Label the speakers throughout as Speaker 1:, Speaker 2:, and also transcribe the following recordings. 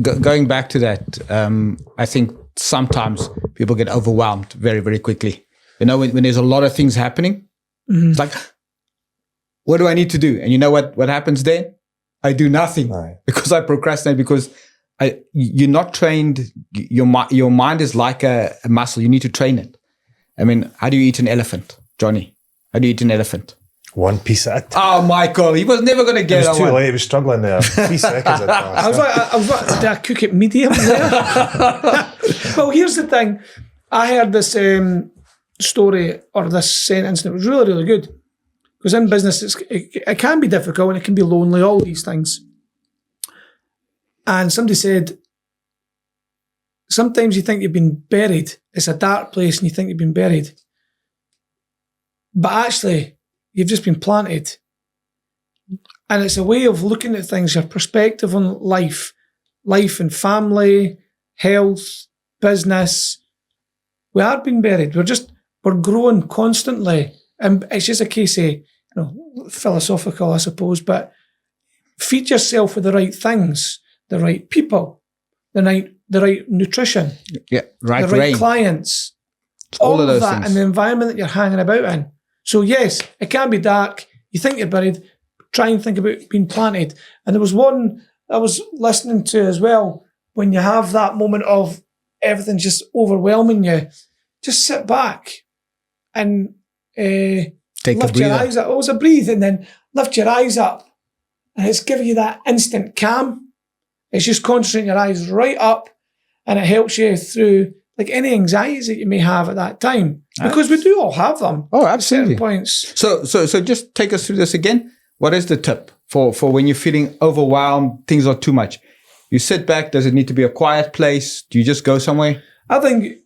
Speaker 1: going back to that, I think sometimes people get overwhelmed very, very quickly. You know, when there's a lot of things happening, it's like, what do I need to do? And you know what happens then? I do nothing because I procrastinate, because you're not trained. Your mind is like a muscle. You need to train it. I mean, how do you eat an elephant, Johnny? How do you eat an elephant?
Speaker 2: One piece at a time.
Speaker 1: Oh, Michael, he was never going to get
Speaker 2: it. It was
Speaker 1: too
Speaker 2: late. He was struggling there. 3 seconds.
Speaker 3: I was like, did I cook it medium there? Well, here's the thing. I heard this story or this sentence that was really, really good. Because in business, it can be difficult and it can be lonely, all these things. And somebody said, sometimes you think you've been buried. It's a dark place and you think you've been buried. But actually, you've just been planted. And it's a way of looking at things, your perspective on life and family, health, business. We are being buried. We're growing constantly. And it's just a case of, philosophical, I suppose, but feed yourself with the right things, the right people, the right nutrition,
Speaker 1: the right
Speaker 3: clients,
Speaker 1: all of those
Speaker 3: that
Speaker 1: things.
Speaker 3: and the environment that you're hanging about in. So yes, it can be dark. You think you're buried. Try and think about being planted. And there was one I was listening to as well. When you have that moment of everything just overwhelming you, just sit back and lift your eyes up. Also breathe and then lift your eyes up. And it's giving you that instant calm. It's just concentrating your eyes right up, and it helps you through like any anxieties that you may have at that time. Because we do all have them.
Speaker 1: Oh, absolutely.
Speaker 3: At certain points.
Speaker 1: So just take us through this again. What is the tip for when you're feeling overwhelmed, things are too much? You sit back. Does it need to be a quiet place? Do you just go somewhere?
Speaker 3: I think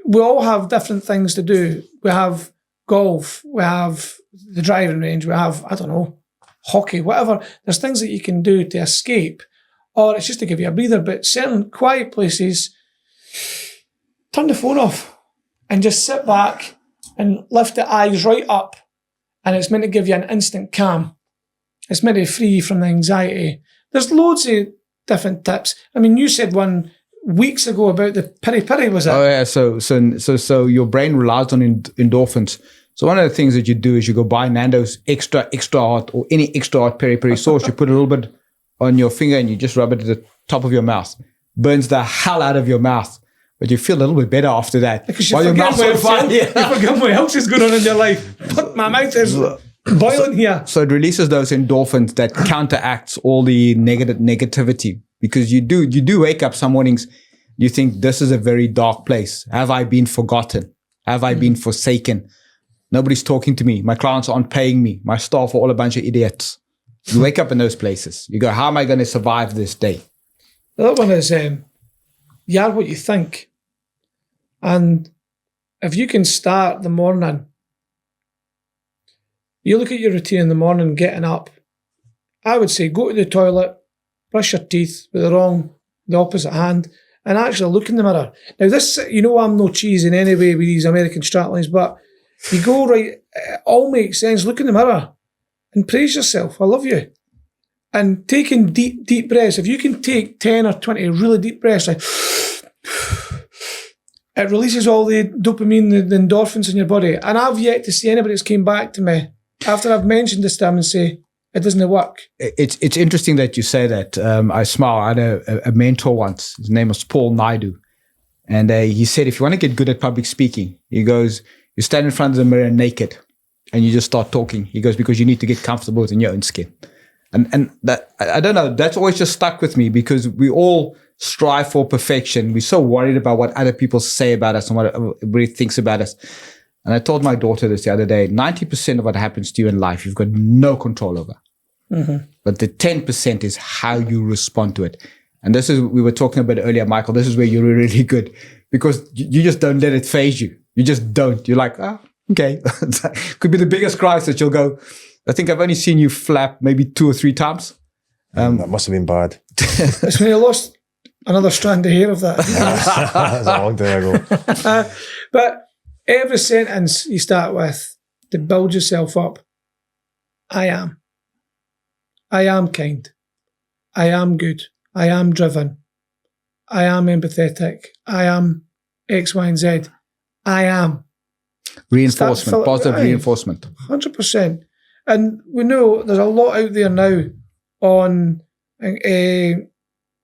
Speaker 3: we all have different things to do. We have golf. We have the driving range. We have, I don't know, hockey, whatever. There's things that you can do to escape, or it's just to give you a breather. But certain quiet places, turn the phone off and just sit back and lift the eyes right up. And it's meant to give you an instant calm. It's meant to free you from the anxiety. There's loads of different tips. I mean, you said one weeks ago about the piri-piri, was it?
Speaker 1: Oh yeah. So your brain relies on endorphins. So one of the things that you do is you go buy Nando's extra hot or any extra hot peri-peri sauce. You put a little bit on your finger and you just rub it at the top of your mouth. Burns the hell out of your mouth. But you feel a little bit better after that.
Speaker 3: Because you forget what else is going on in your life. Fuck, my mouth is boiling here.
Speaker 1: So it releases those endorphins that counteracts all the negativity. Because you do wake up some mornings, you think, this is a very dark place. Have I been forgotten? Have I been forsaken? Nobody's talking to me. My clients aren't paying me. My staff are all a bunch of idiots. You wake up in those places. You go, how am I going to survive this day?
Speaker 3: The other one is, you are what you think. And if you can start the morning, you look at your routine in the morning, getting up, I would say go to the toilet, brush your teeth with the opposite hand, and actually look in the mirror. Now this, I'm no cheese in any way with these American stratlines, but you go right, it all makes sense. Look in the mirror and praise yourself. I love you. And taking deep breaths. If you can take 10 or 20 really deep breaths, like, it releases all the dopamine, the endorphins in your body. And I've yet to see anybody that's came back to me after I've mentioned this to them and say, it doesn't work.
Speaker 1: It's interesting that you say that. I smile. I had a mentor once. His name was Paul Naidu. And he said, if you want to get good at public speaking, he goes, you stand in front of the mirror naked and you just start talking. He goes, because you need to get comfortable within your own skin. And that, I don't know, that's always just stuck with me because we all strive for perfection. We're so worried about what other people say about us and what everybody thinks about us. And I told my daughter this the other day, 90% of what happens to you in life, you've got no control over. Mm-hmm. But the 10% is how you respond to it. And this is, we were talking about earlier, Michael, this is where you're really good because you just don't let it phase you. You just don't. You're like, okay. Could be the biggest crisis. You'll go, I think I've only seen you flap maybe 2 or 3 times.
Speaker 2: That must have been bad.
Speaker 3: It's when you lost another strand of hair of that.
Speaker 2: That was a long time ago.
Speaker 3: But every sentence you start with to build yourself up, I am kind. I am good. I am driven. I am empathetic. I am X, Y, and Z. I am.
Speaker 1: Reinforcement, positive
Speaker 3: aye,
Speaker 1: reinforcement.
Speaker 3: 100%. And we know there's a lot out there now on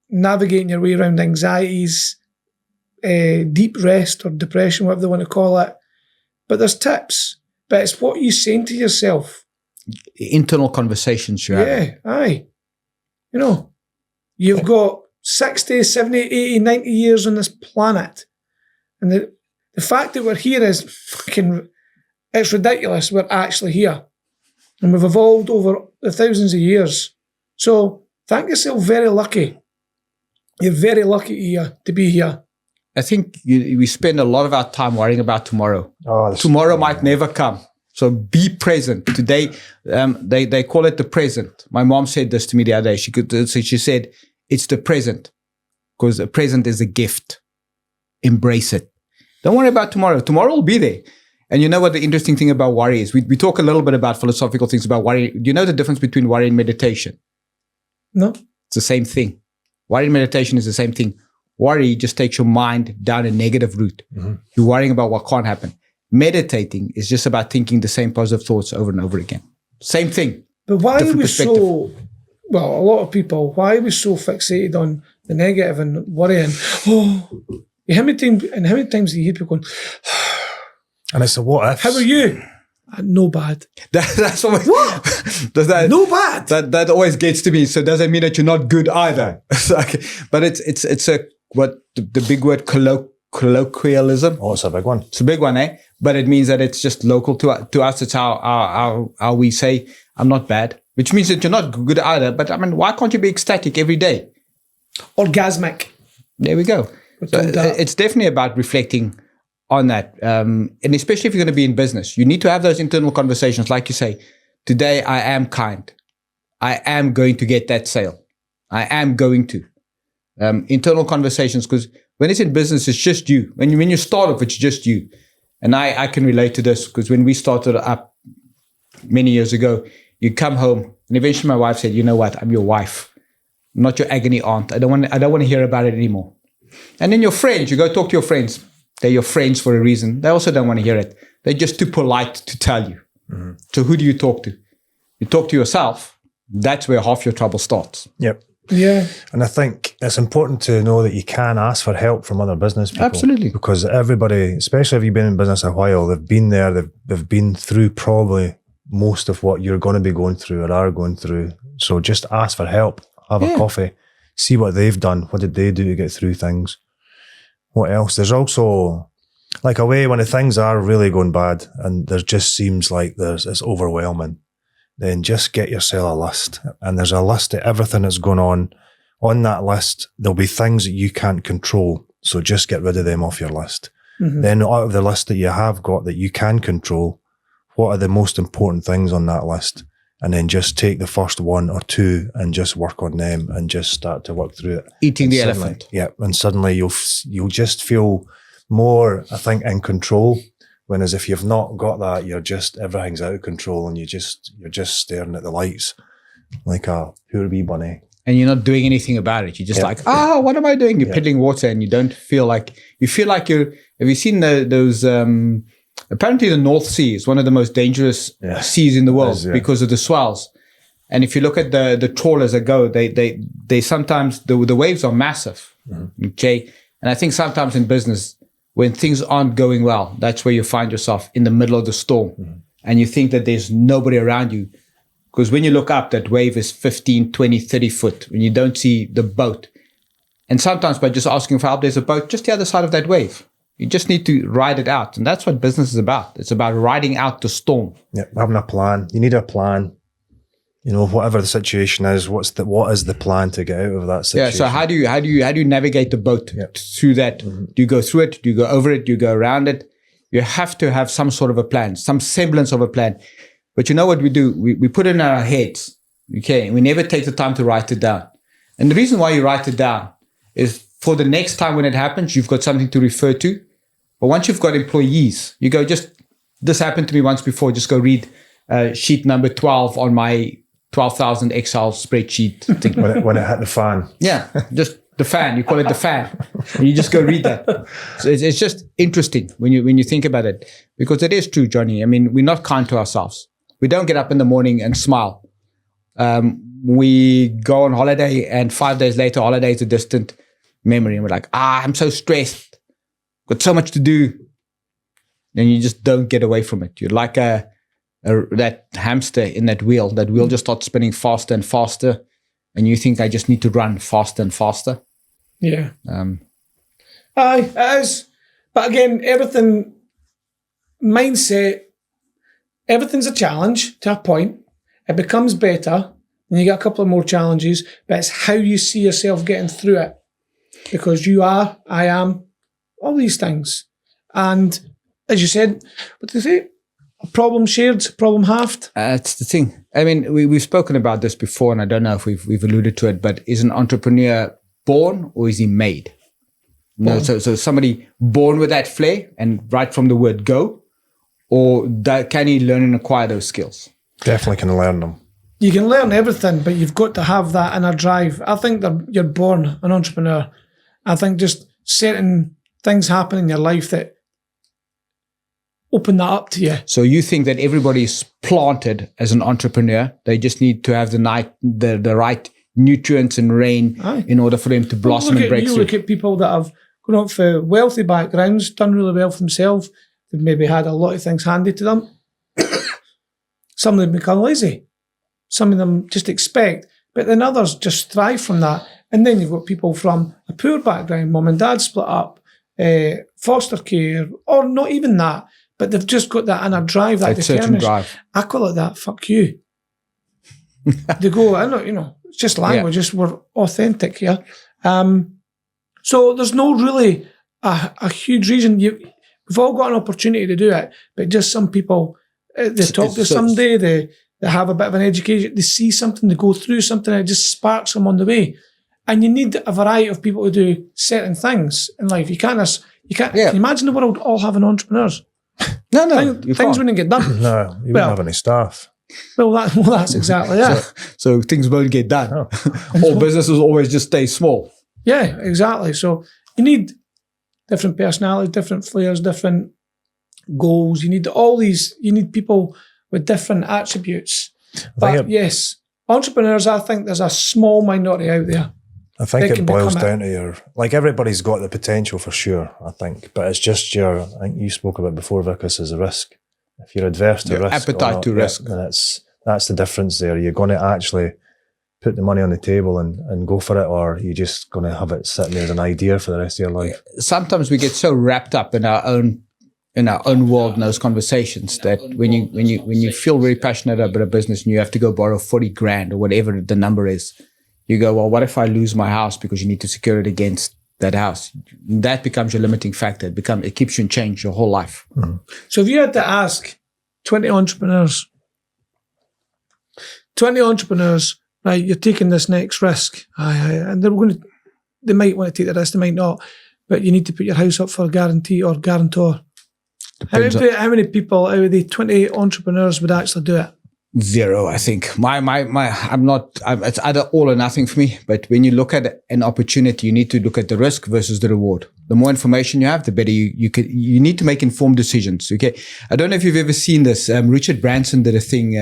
Speaker 3: navigating your way around anxieties, deep rest or depression, whatever they want to call it. But there's tips. But it's what you're saying to yourself.
Speaker 1: Internal conversations you have.
Speaker 3: Yeah, aye. You know, you've got 60, 70, 80, 90 years on this planet. And the fact that we're here is fucking, it's ridiculous. We're actually here. And we've evolved over the thousands of years. So thank yourself very lucky. You're very lucky to be here.
Speaker 1: I think we spend a lot of our time worrying about tomorrow.
Speaker 2: Oh,
Speaker 1: tomorrow might never come. So be present. Today, they call it the present. My mom said this to me the other day. She said, it's the present because the present is a gift. Embrace it. Don't worry about tomorrow. Tomorrow will be there. And you know what the interesting thing about worry is? We talk a little bit about philosophical things about worry. Do you know the difference between worry and meditation?
Speaker 3: No.
Speaker 1: It's the same thing. Worry and meditation is the same thing. Worry just takes your mind down a negative route. Mm-hmm. You're worrying about what can't happen. Meditating is just about thinking the same positive thoughts over and over again. Same thing.
Speaker 3: But why are we so, well, a lot of people, why are we so fixated on the negative and worrying? Oh, how many times do you hear people going,
Speaker 2: and it's a what if?
Speaker 3: How are you? No bad.
Speaker 1: That's always,
Speaker 3: what?
Speaker 1: No
Speaker 3: bad.
Speaker 1: That always gets to me. So it doesn't mean that you're not good either. But it's a what the big word colloquialism.
Speaker 2: Oh, it's a big one.
Speaker 1: It's a big one, eh? But it means that it's just local to us. It's how we say I'm not bad, which means that you're not good either. But I mean, why can't you be ecstatic every day?
Speaker 3: Orgasmic.
Speaker 1: There we go. So it's definitely about reflecting on that. And especially if you're going to be in business, you need to have those internal conversations. Like you say, today I am kind. I am going to get that sale. I am going to. Internal conversations, because when it's in business, it's just you. When you start off, it's just you. And I can relate to this because when we started up many years ago, you come home and eventually my wife said, you know what, I'm your wife, I'm not your agony aunt. I don't want to hear about it anymore. And then your friends, you go talk to your friends. They're your friends for a reason. They also don't want to hear it. They're just too polite to tell you. Mm-hmm. So who do you talk to? You talk to yourself. That's where half your trouble starts.
Speaker 2: Yep.
Speaker 3: Yeah.
Speaker 2: And I think it's important to know that you can ask for help from other business people.
Speaker 1: Absolutely.
Speaker 2: Because everybody, especially if you've been in business a while, they've been there, they've been through probably most of what you're going to be going through or are going through. So just ask for help, have a coffee, see what they've done. What did they do to get through things? What else? There's also like a way when things are really going bad and there just seems like it's overwhelming. Then just get yourself a list. And there's a list of everything that's going on. On that list, there'll be things that you can't control. So just get rid of them off your list. Mm-hmm. Then out of the list that you have got that you can control, what are the most important things on that list? And then just take the first one or two and just work on them and just start to work through it.
Speaker 1: Eating the elephant.
Speaker 2: Yeah. And suddenly you'll just feel more, I think, in control. Whereas if you've not got that, everything's out of control and you're just staring at the lights like a poor wee bunny. And
Speaker 1: you're not doing anything about it. You're just like, what am I doing? You're piddling water and you don't feel like, have you seen those, apparently the North Sea is one of the most dangerous seas in the world because of the swells. And if you look at the trawlers that go, they sometimes, the waves are massive. Mm-hmm. Okay. And I think sometimes in business, when things aren't going well, that's where you find yourself in the middle of the storm. Mm-hmm. And you think that there's nobody around you. Because when you look up, that wave is 15, 20, 30 foot when you don't see the boat. And sometimes by just asking for help, there's a boat just the other side of that wave. You just need to ride it out. And that's what business is about. It's about riding out the storm.
Speaker 2: Yeah, having a plan. You need a plan. You know, whatever the situation is, what is the plan to get out of that situation?
Speaker 1: Yeah. So how do you navigate the boat through that? Mm-hmm. Do you go through it? Do you go over it? Do you go around it? You have to have some sort of a plan, some semblance of a plan. But you know what we do? We put it in our heads. Okay. We never take the time to write it down. And the reason why you write it down is for the next time when it happens, you've got something to refer to. But once you've got employees, you go, this happened to me once before, just go read sheet number 12 on my 12,000 Excel spreadsheet thing.
Speaker 2: when it hit the fan.
Speaker 1: Yeah, just The Fan. You call it The Fan. And you just go read that. So it's just interesting when you think about it, because it is true, Johnny. I mean, we're not kind to ourselves. We don't get up in the morning and smile. We go on holiday, and 5 days later, holiday is a distant memory. And we're like, I'm so stressed. Got so much to do. And you just don't get away from it. You're like that hamster in that wheel. That wheel just starts spinning faster and faster. And you think, I just need to run faster and faster.
Speaker 3: Yeah. Aye, it is. But again, mindset, everything's a challenge to a point. It becomes better, and you get a couple of more challenges, but it's how you see yourself getting through it. Because I am, all these things. And as you said, what do they say? A problem shared, problem halved.
Speaker 1: That's the thing. I mean, we've spoken about this before, and I don't know if we've alluded to it, but is an entrepreneur born or is he made? No, so somebody born with that flair and right from the word go, or can he learn and acquire those skills?
Speaker 2: Definitely can learn them.
Speaker 3: You can learn everything, but you've got to have that inner drive. I think that you're born an entrepreneur. I think just certain things happen in your life that open that up to you.
Speaker 1: So you think that everybody's planted as an entrepreneur? They just need to have the right nutrients and rain in order for them to blossom and break through.
Speaker 3: You look at people that have grown up for wealthy backgrounds, done really well for themselves. They've maybe had a lot of things handed to them. Some of them become lazy. Some of them just expect, but then others just thrive from that. And then you've got people from a poor background, mum and dad split up, foster care, or not even that, but they've just got that inner drive, that determination. I call it that, fuck you. They go, I know, it's just language, just we're authentic here. So there's no really a huge reason. We've all got an opportunity to do it, but just some people, they talk to somebody, they have a bit of an education, they see something, they go through something, and it just sparks them on the way. And you need a variety of people to do certain things in life. You can't. Can you imagine the world all having entrepreneurs?
Speaker 1: No,
Speaker 3: things wouldn't get done.
Speaker 2: No, you wouldn't have any staff.
Speaker 3: Well, that's exactly it.
Speaker 1: So things won't get done.
Speaker 2: No.
Speaker 1: All businesses always just stay small.
Speaker 3: Yeah, exactly. So you need different personalities, different flares, different goals. You need all these. You need people with different attributes. But yes, entrepreneurs, I think there's a small minority out there.
Speaker 2: I think it boils down to everybody's got the potential for sure, I think. But it's just I think you spoke about before, Vickers, as a risk. If you're adverse to risk.
Speaker 1: Appetite to risk.
Speaker 2: Then that's the difference there. You're going to actually put the money on the table and go for it, or you're just going to have it sitting there as an idea for the rest of your life. Sometimes
Speaker 1: we get so wrapped up in our own world in those conversations that when you feel very passionate about a business and you have to go borrow 40 grand or whatever the number is, you go, well, what if I lose my house because you need to secure it against that house? That becomes your limiting factor. It keeps you in change your whole life.
Speaker 2: Mm-hmm.
Speaker 3: So if you had to ask 20 entrepreneurs, right, you're taking this next risk, and they might want to take the risk, they might not, but you need to put your house up for a guarantee or guarantor. How many people out of the 20 entrepreneurs would actually do it?
Speaker 1: Zero, I think. It's either all or nothing for me. But when you look at an opportunity, you need to look at the risk versus the reward. The more information you have, the better you need to make informed decisions. Okay. I don't know if you've ever seen this. Richard Branson did a thing.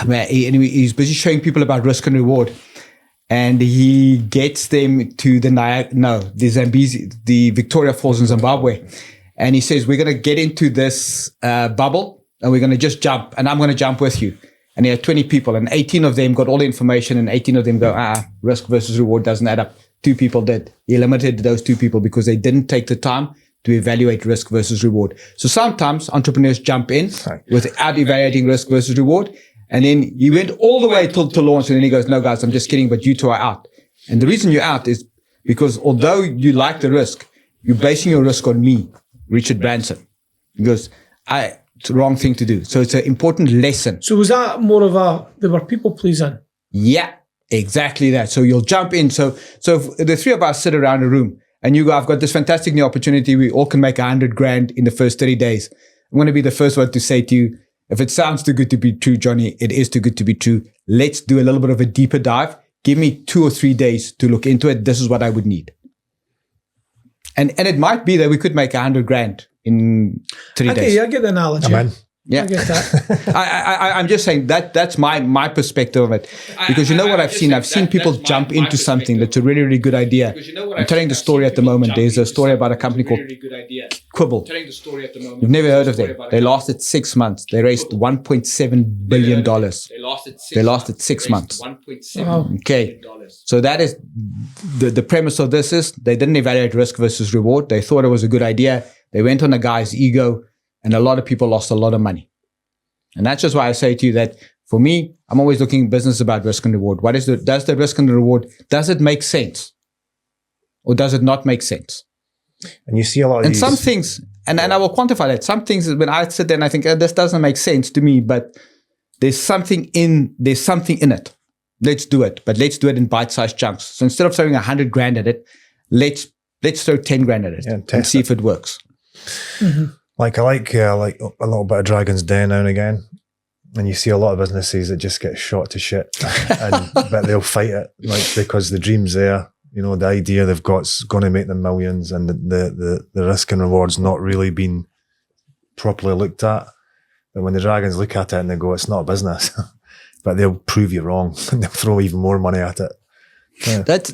Speaker 1: He's busy showing people about risk and reward. And he gets them to the Zambezi, the Victoria Falls in Zimbabwe. And he says, we're going to get into this bubble. And we're going to just jump, and I'm going to jump with you. And he had 20 people, and 18 of them got all the information, and 18 of them go, risk versus reward doesn't add up. 2 people did. He limited those 2 people because they didn't take the time to evaluate risk versus reward. So sometimes entrepreneurs jump in without evaluating risk versus reward. And then he went all the way till to launch, and then he goes, no, guys, I'm just kidding, but you two are out. And the reason you're out is because although you like the risk, you're basing your risk on me, Richard Branson. He goes, it's the wrong thing to do. So it's an important lesson.
Speaker 3: So was that more of they were people pleasing?
Speaker 1: Yeah, exactly that. So you'll jump in. So if the 3 of us sit around a room and you go, I've got this fantastic new opportunity. We all can make 100 grand in the first 30 days. I'm going to be the first one to say to you, if it sounds too good to be true, Johnny, it is too good to be true. Let's do a little bit of a deeper dive. give me 2 or 3 days to look into it. This is what I would need. And it might be that we could make 100 grand in 3 days.
Speaker 3: Okay, I get the analogy.
Speaker 2: Amen.
Speaker 1: Yeah,
Speaker 3: I get that.
Speaker 1: I'm just saying that's my perspective of it, because you know what I've seen. I've seen people jump into something that's a really, really good idea. I'm telling the story at the moment. There's a story about a company called Quibble. You've never heard of them. They lasted 6 months. They raised $1.7 billion. They lasted 6 months. Okay, so that is the premise of this is they didn't evaluate risk versus reward. They thought it was a good idea. They went on a guy's ego. And a lot of people lost a lot of money. And that's just why I say to you that for me, I'm always looking in business about risk and reward. Does the risk and the reward, does it make sense? Or does it not make sense?
Speaker 2: And you see a lot of these.
Speaker 1: Some things, and I will quantify that. Some things, when I sit there and I think, this doesn't make sense to me, but there's something in it. Let's do it, but let's do it in bite-sized chunks. So instead of throwing 100 grand at it, let's throw 10 grand at it and see if it works.
Speaker 3: Mm-hmm.
Speaker 2: Like I like a little bit of Dragon's Den now and again, and you see a lot of businesses that just get shot to shit, but they'll fight it because the dream's there. You know, the idea they've got's going to make them millions, and the risk and reward's not really been properly looked at. But when the Dragons look at it and they go, "It's not a business," but they'll prove you wrong and they'll throw even more money at it. Yeah.
Speaker 1: But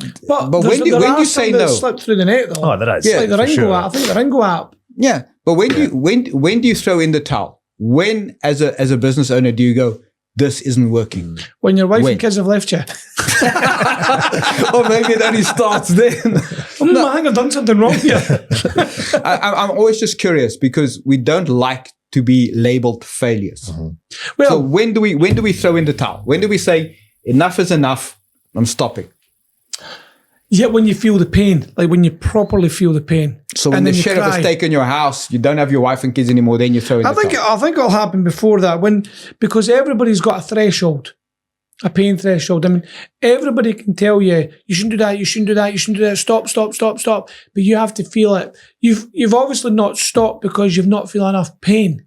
Speaker 1: when do you say no?
Speaker 3: Slipped through the net though.
Speaker 2: Oh, there is.
Speaker 3: Yeah, like the Ringo
Speaker 2: sure.
Speaker 3: app. I think the Ringo app.
Speaker 1: Yeah, but when do you throw in the towel? When, as a business owner, do you go, this isn't working?
Speaker 3: When your wife and kids have left you.
Speaker 1: Or maybe it only starts then.
Speaker 3: I think I've done something wrong here.
Speaker 1: I'm always just curious because we don't like to be labeled failures.
Speaker 2: Mm-hmm.
Speaker 3: Well,
Speaker 1: so when do we throw in the towel? When do we say enough is enough? I'm stopping.
Speaker 3: Yeah, when you feel the pain, like when you properly feel the pain.
Speaker 1: So when the sheriff has taken your house, you don't have your wife and kids anymore, then you throw in the towel.
Speaker 3: I think it'll happen before that, because everybody's got a threshold, a pain threshold. I mean, everybody can tell you, you shouldn't do that, you shouldn't do that, you shouldn't do that, stop. But you have to feel it. You've obviously not stopped because you've not felt enough pain.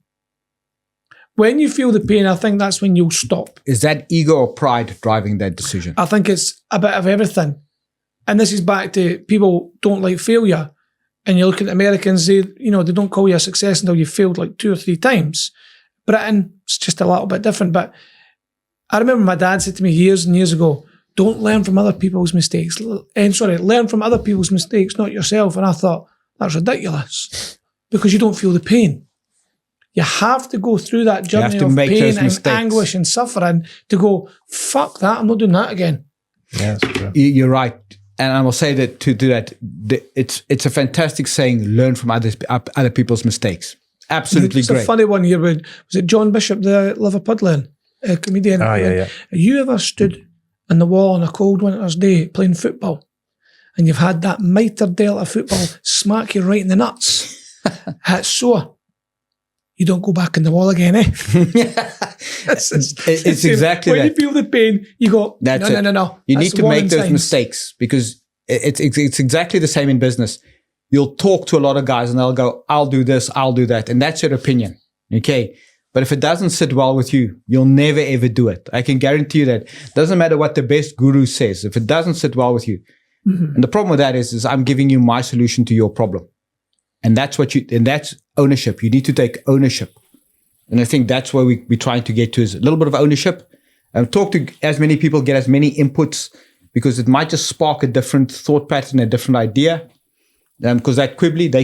Speaker 3: When you feel the pain, I think that's when you'll stop.
Speaker 1: Is that ego or pride driving that decision?
Speaker 3: I think it's a bit of everything. And this is back to people don't like failure. And you look at Americans, they don't call you a success until you've failed like 2 or 3 times. Britain, it's just a little bit different. But I remember my dad said to me years and years ago, don't learn from other people's mistakes. Learn from other people's mistakes, not yourself. And I thought, that's ridiculous. Because you don't feel the pain. You have to go through that journey of pain and anguish and suffering to go, fuck that, I'm not doing that again.
Speaker 2: Yeah, that's true.
Speaker 1: You're right. And I will say that to do that, it's a fantastic saying, learn from other people's mistakes. Absolutely great.
Speaker 3: It's a funny one here. Was it John Bishop, the Liverpudlian comedian?
Speaker 2: Ah, yeah.
Speaker 3: Have you ever stood on the wall on a cold winter's day playing football and you've had that mitre dealt of football smack you right in the nuts? It's sore. You don't go back in the wall again, eh?
Speaker 1: It's exactly
Speaker 3: when
Speaker 1: that.
Speaker 3: When you feel the pain, you go, no.
Speaker 1: You need to make those mistakes because it's exactly the same in business. You'll talk to a lot of guys and they'll go, I'll do this, I'll do that. And that's your opinion. Okay. But if it doesn't sit well with you, you'll never, ever do it. I can guarantee you that. Doesn't matter what the best guru says. If it doesn't sit well with you. Mm-hmm. And the problem with that is I'm giving you my solution to your problem. And that's ownership. You need to take ownership. And I think that's where we're trying to get to is a little bit of ownership. Talk to as many people, get as many inputs, because it might just spark a different thought pattern, a different idea. Because that Quibbly, they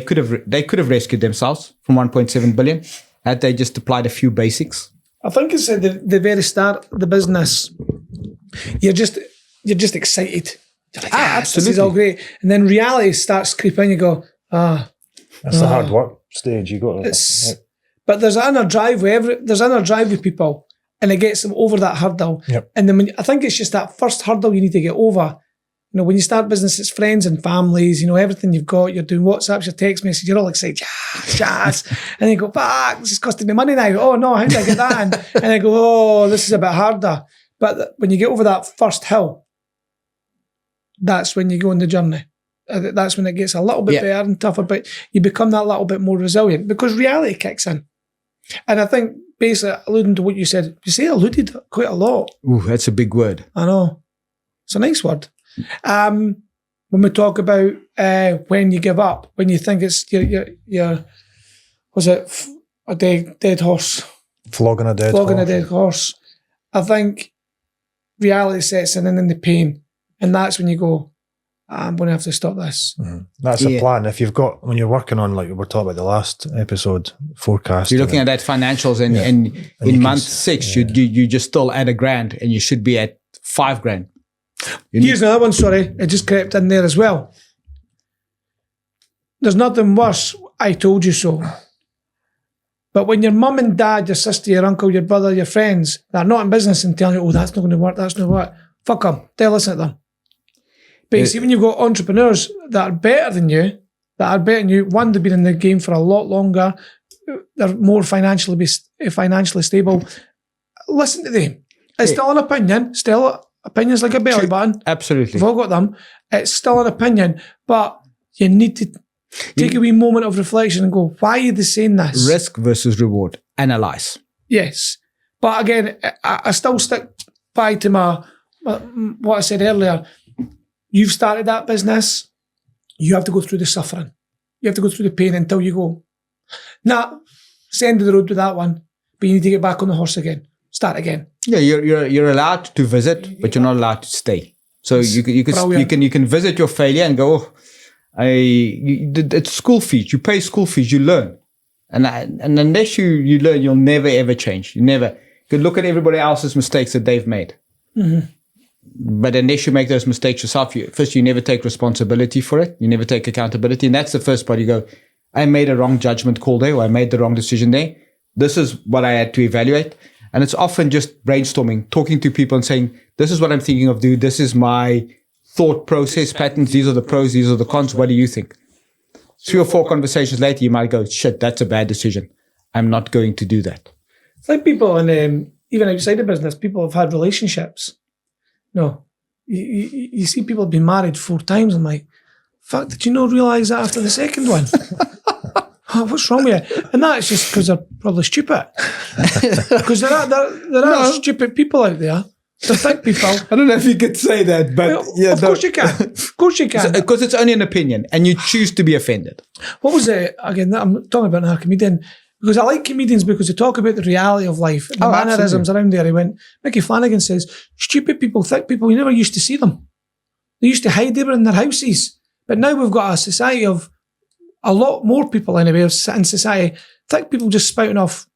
Speaker 1: could have rescued themselves from 1.7 billion had they just applied a few basics.
Speaker 3: I think it's at the very start of the business. You're just excited. You're like,
Speaker 1: absolutely.
Speaker 3: This is all great. And then reality starts creeping. You go,
Speaker 2: That's the hard work stage. You got
Speaker 3: But there's an inner drive with people, and it gets them over that hurdle.
Speaker 2: Yep.
Speaker 3: And then I think it's just that first hurdle you need to get over. When you start business, it's friends and families. Everything you've got. You're doing WhatsApps, your text messages. You're all excited, yes. And then you go, fuck, this is costing me money now. Oh no, how did I get that in? And I go, oh, this is a bit harder. But when you get over that first hill, that's when you go on the journey. That's when it gets a little bit better and tougher, but you become that little bit more resilient because reality kicks in. And I think, basically, alluding to what you said alluded quite a lot.
Speaker 1: Ooh, that's a big word.
Speaker 3: I know. It's a nice word. When we talk about when you give up, when you think it's your was it a dead horse?
Speaker 2: Flogging a dead
Speaker 3: horse. I think reality sets in and then the pain. And that's when you go, I'm going to have to stop this.
Speaker 2: Mm-hmm. That's a plan. If you've got, when you're working on, like we were talking about the last episode, forecast.
Speaker 1: You're looking at that financials and in month 6, you just still at $1,000 and you should be at $5,000.
Speaker 3: Here's another one, sorry. It just crept in there as well. There's nothing worse, I told you so. But when your mum and dad, your sister, your uncle, your brother, your friends, they're not in business and telling you, oh, that's not going to work, that's not what. Fuck them. Don't listen to them. But you see, when you've got entrepreneurs that are better than you, one, they've been in the game for a lot longer, they're more financially stable, listen to them. It's still an opinion, opinions like a belly button.
Speaker 1: Absolutely.
Speaker 3: We've all got them. It's still an opinion, but you need to take a wee moment of reflection and go, why are they saying this?
Speaker 1: Risk versus reward. Analyze.
Speaker 3: Yes. But again, I still stick by to my what I said earlier. You've started that business. You have to go through the suffering. You have to go through the pain until you go, nah, it's the end of the road with that one. But you need to get back on the horse again. Start again.
Speaker 1: Yeah, you're allowed to visit, but you're not allowed to stay. So you can visit your failure and go, it's school fees. You pay school fees, you learn. And unless you learn, you'll never ever change. You could look at everybody else's mistakes that they've made. Mm-hmm. But unless you make those mistakes yourself, you never take responsibility for it. You never take accountability. And that's the first part. You go, I made a wrong judgment call there, or I made the wrong decision there. This is what I had to evaluate. And it's often just brainstorming, talking to people and saying, this is what I'm thinking of doing. This is my thought process patterns. These are the pros. These are the cons. What do you think? 3 or 4 conversations later, you might go, shit, that's a bad decision. I'm not going to do that.
Speaker 3: It's like people, and even outside the business, people have had relationships. No, you see people have been married 4 times. I'm like, fuck, did you not realise that after the second one? Oh, what's wrong with you? And that's just because they're probably stupid. Because there are stupid people out there. They're thick people.
Speaker 1: I don't know if you could say that, but
Speaker 3: of course you can. Of course you can.
Speaker 1: Because it's only an opinion, and you choose to be offended.
Speaker 3: What was it again? I'm talking about another comedian. Because I like comedians because they talk about the reality of life, the mannerisms around there. He went, Mickey Flanagan says, stupid people, thick people, you never used to see them. They used to hide, they were in their houses. But now we've got a society of a lot more people anyway in society. Thick people just spouting off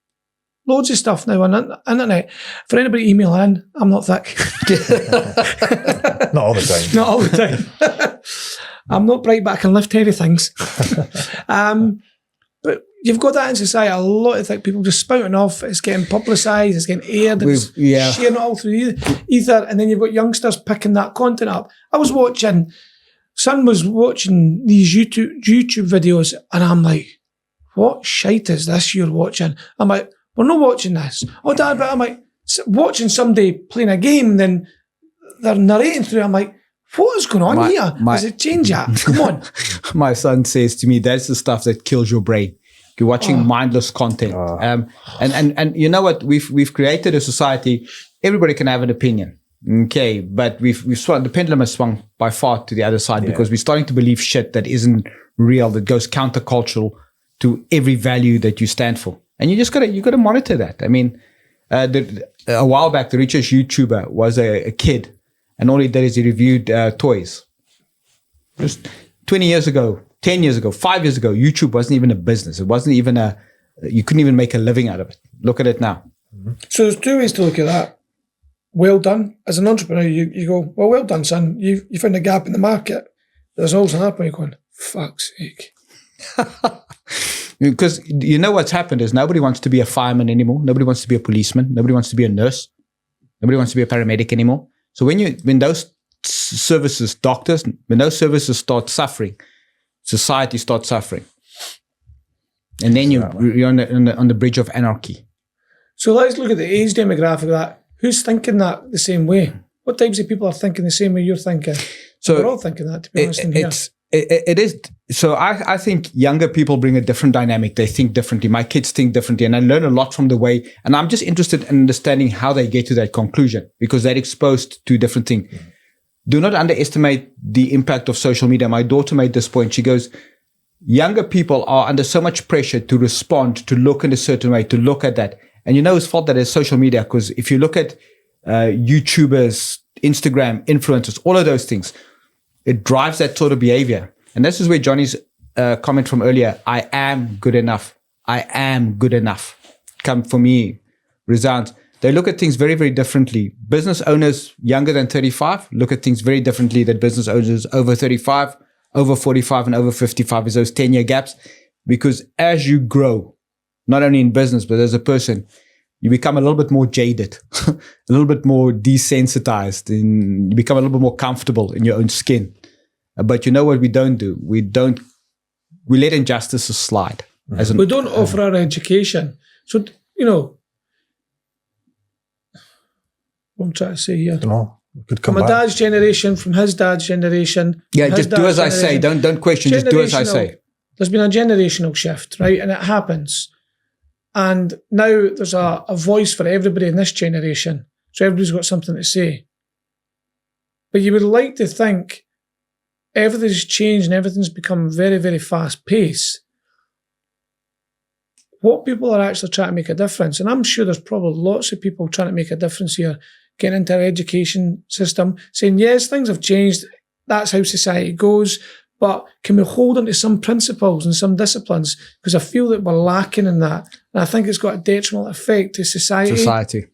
Speaker 3: loads of stuff now on the internet. For anybody emailing in, I'm not thick.
Speaker 2: Not all the time.
Speaker 3: Not all the time. I'm not bright, but I can lift heavy things. But you've got that in society, a lot of thick people just spouting off. It's getting publicised, it's getting aired, it's sharing it all through the ether, and then you've got youngsters picking that content up. Son was watching these YouTube videos, and I'm like, what shite is this you're watching? I'm like, we're not watching this. Oh, Dad, but I'm like, watching somebody playing a game, then they're narrating through it. I'm like, what is going on here? Does it change that? Come on.
Speaker 1: My son says to me, that's the stuff that kills your brain. You're watching mindless content. And you know what? We've created a society, everybody can have an opinion. Okay, but we've swung, the pendulum has swung by far to the other side because we're starting to believe shit that isn't real, that goes countercultural to every value that you stand for. And you gotta monitor that. I mean, a while back, the richest YouTuber was a kid, and all he did is he reviewed toys. Just 20 years ago, 10 years ago, 5 years ago, YouTube wasn't even a business. It wasn't even you couldn't even make a living out of it. Look at it now.
Speaker 3: So there's 2 ways to look at that. Well done. As an entrepreneur, you go, well done, son. You found a gap in the market. There's always another point you're going, fuck's sake.
Speaker 1: Because you know what's happened is nobody wants to be a fireman anymore. Nobody wants to be a policeman. Nobody wants to be a nurse. Nobody wants to be a paramedic anymore. So when those services, doctors, when those services start suffering, society starts suffering. And then you're on the bridge of anarchy.
Speaker 3: So let's look at the age demographic of that. Who's thinking that the same way? What types of people are thinking the same way you're thinking? So we're all thinking that, to be honest.
Speaker 1: It is. So I think younger people bring a different dynamic. They think differently. My kids think differently. And I learn a lot from the way, and I'm just interested in understanding how they get to that conclusion because they're exposed to different things. do not underestimate the impact of social media. My daughter made this point. She goes, younger people are under so much pressure to respond, to look in a certain way, to look at that. And you know it's fault that it's social media, because if you look at YouTubers, Instagram, influencers, all of those things, it drives that sort of behavior. And this is where Johnny's comment from earlier, I am good enough. I am good enough. Come for me, resounds. They look at things very, very differently. Business owners younger than 35 look at things very differently than business owners over 35, over 45, and over 55 is those 10-year gaps. Because as you grow, not only in business, but as a person, you become a little bit more jaded, a little bit more desensitized, and you become a little bit more comfortable in your own skin. But you know what we don't do? We let injustices slide.
Speaker 3: We don't offer our education. So, you know, what I'm trying to say here.
Speaker 2: I don't know. Could come
Speaker 3: From my
Speaker 2: back.
Speaker 3: dad's generation, from his dad's generation.
Speaker 1: Yeah, just do as I say. Don't question. Just do as I say.
Speaker 3: There's been a generational shift, right? And it happens. And now there's a voice for everybody in this generation. So everybody's got something to say. But you would like to think everything's changed and everything's become very, very fast paced. What people are actually trying to make a difference, and I'm sure there's probably lots of people trying to make a difference here, getting into our education system, saying, yes, things have changed, that's how society goes, but can we hold on to some principles and some disciplines? Because I feel that we're lacking in that. And I think it's got a detrimental effect to society.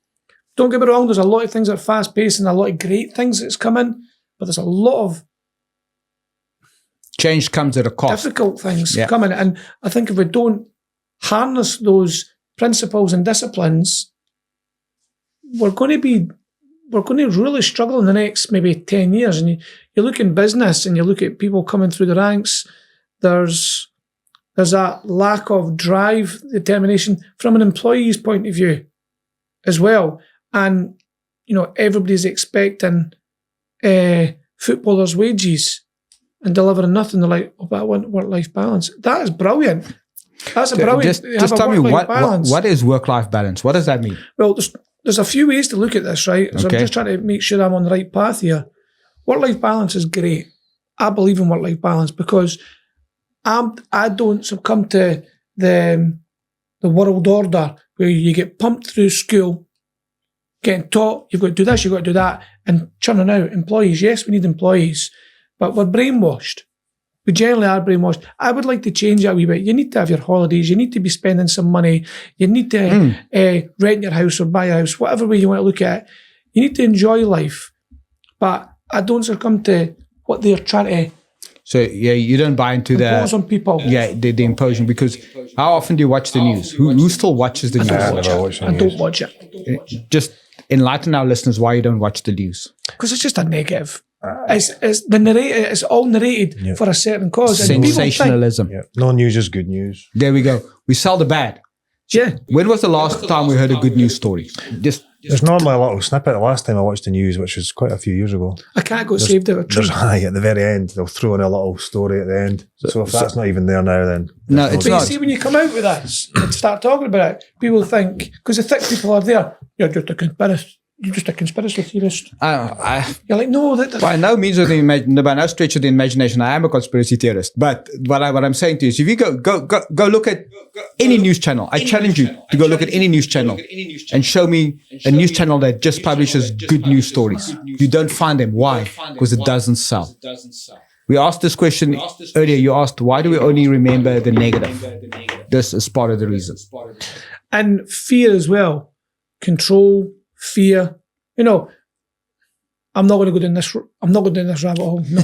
Speaker 3: Don't get me wrong, there's a lot of things that are fast-paced and a lot of great things that's coming, but there's a lot of
Speaker 1: change comes at a cost.
Speaker 3: Difficult things coming. And I think if we don't harness those principles and disciplines, we're going to really struggle in the next maybe 10 years. And you look in business and you look at people coming through the ranks, there's a lack of drive, determination from an employee's point of view as well. And, you know, everybody's expecting footballers' wages and delivering nothing. They're like, oh, but I want work-life balance. That is brilliant. That's a brilliant.
Speaker 1: Just tell me what is work-life balance? What does that mean?
Speaker 3: Well, there's a few ways to look at this, right? So I'm just trying to make sure I'm on the right path here. Work-life balance is great. I believe in work-life balance because I don't succumb to the world order where you get pumped through school, getting taught you've got to do this, you've got to do that, and churning out employees. Yes, we need employees, but we're brainwashed. We generally are brainwashed. I would like to change that a wee bit. You need to have your holidays. You need to be spending some money. You need to rent your house or buy a house, whatever way you want to look at it. You need to enjoy life. But I don't succumb to what they're trying to
Speaker 1: So, you don't buy into
Speaker 3: impose on people.
Speaker 1: Yeah, the imposition. Because how often do you watch the news? Who still watches the news?
Speaker 3: I don't watch it.
Speaker 1: Just enlighten our listeners why you don't watch the news.
Speaker 3: Because it's just a negative. It's all narrated for a certain cause.
Speaker 1: Sensationalism.
Speaker 2: No news is good news.
Speaker 1: There we go. We sell the bad.
Speaker 3: Yeah.
Speaker 1: When was the last time we heard a good news story?
Speaker 2: There's normally a little snippet the last time I watched the news, which was quite a few years ago.
Speaker 3: I can't go saved out of truth.
Speaker 2: At the very end, they'll throw in a little story at the end. So if that's not even there now, then...
Speaker 1: No, it's
Speaker 3: But
Speaker 1: not.
Speaker 3: you see, when you come out with this and start talking about it, people think, because the thick people are there, you're just a conspiracy theorist. You're like, no,
Speaker 1: by no means by no stretch of the imagination, I am a conspiracy theorist. But what I'm saying to you is, if you go look at any news channel, I challenge you to go look at any news channel and show me a news channel that just publishes good news stories. You don't find them. Why? Because it doesn't sell. We asked this question earlier. You asked, why do we only remember the negative? This is part of the reason.
Speaker 3: And fear as well. Control, fear. You know, I'm not going to go down this. I'm not going down this rabbit hole. No,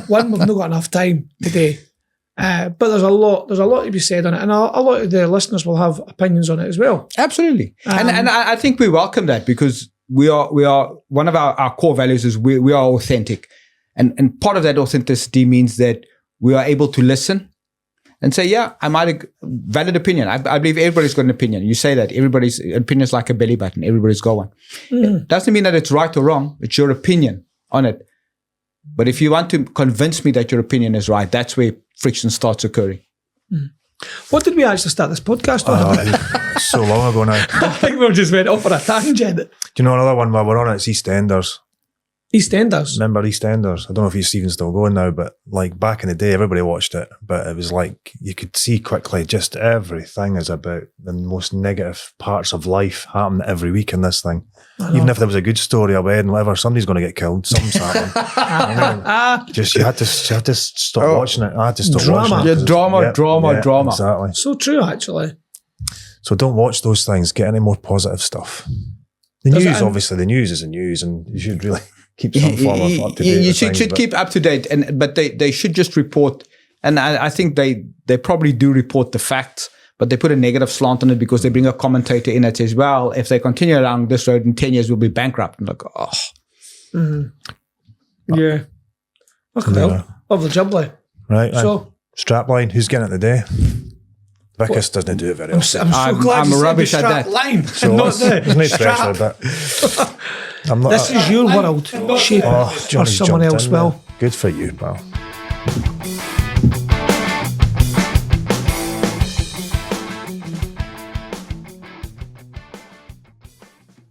Speaker 3: one, we've not got enough time today. But there's a lot to be said on it, and a lot of the listeners will have opinions on it as well.
Speaker 1: Absolutely, and I think we welcome that, because we are one of our core values is we are authentic, and part of that authenticity means that we are able to listen and say, yeah, I might have valid opinion. I believe everybody's got an opinion. You say that everybody's opinion is like a belly button. Everybody's got one. It doesn't mean that it's right or wrong. It's your opinion on it. But if you want to convince me that your opinion is right, that's where friction starts occurring.
Speaker 3: What did we actually start this podcast on?
Speaker 2: So long ago now.
Speaker 3: I think we just went off on a tangent.
Speaker 2: Do you know another one while we're on it? It's EastEnders.
Speaker 3: EastEnders.
Speaker 2: Remember EastEnders? I don't know if it's even still going now, but like back in the day, everybody watched it. But it was like you could see quickly just everything is about the most negative parts of life happening every week in this thing. Even if there was a good story about Ed and whatever, somebody's going to get killed. Something's happening. Just you had to stop watching it. I had to stop watching it.
Speaker 1: Drama.
Speaker 2: Exactly.
Speaker 3: So true, actually.
Speaker 2: So don't watch those things. Get any more positive stuff. The news, obviously, the news is the news, and you should really keep some form of up to date.
Speaker 1: You should keep up to date, but they should just report. And I think they probably do report the facts, but they put a negative slant on it because they bring a commentator in that says, well, if they continue along this road in 10 years, we'll be bankrupt. And like, oh.
Speaker 3: Yeah. Okay, well, lovely jubbly.
Speaker 2: Right.
Speaker 3: So,
Speaker 2: strapline, who's getting it today? Vickers doesn't do it very often.
Speaker 3: I'm so glad
Speaker 1: I'm
Speaker 3: you said
Speaker 1: rubbish
Speaker 3: the
Speaker 1: at
Speaker 3: strap
Speaker 1: that.
Speaker 3: line
Speaker 2: So
Speaker 3: and not the
Speaker 2: there's no
Speaker 3: strap.
Speaker 2: pressure with that. I'm not.
Speaker 3: This is your world. Shape it for
Speaker 2: Johnny's
Speaker 3: someone
Speaker 2: jumped
Speaker 3: else
Speaker 2: in
Speaker 3: will.
Speaker 2: there. Good for you, pal.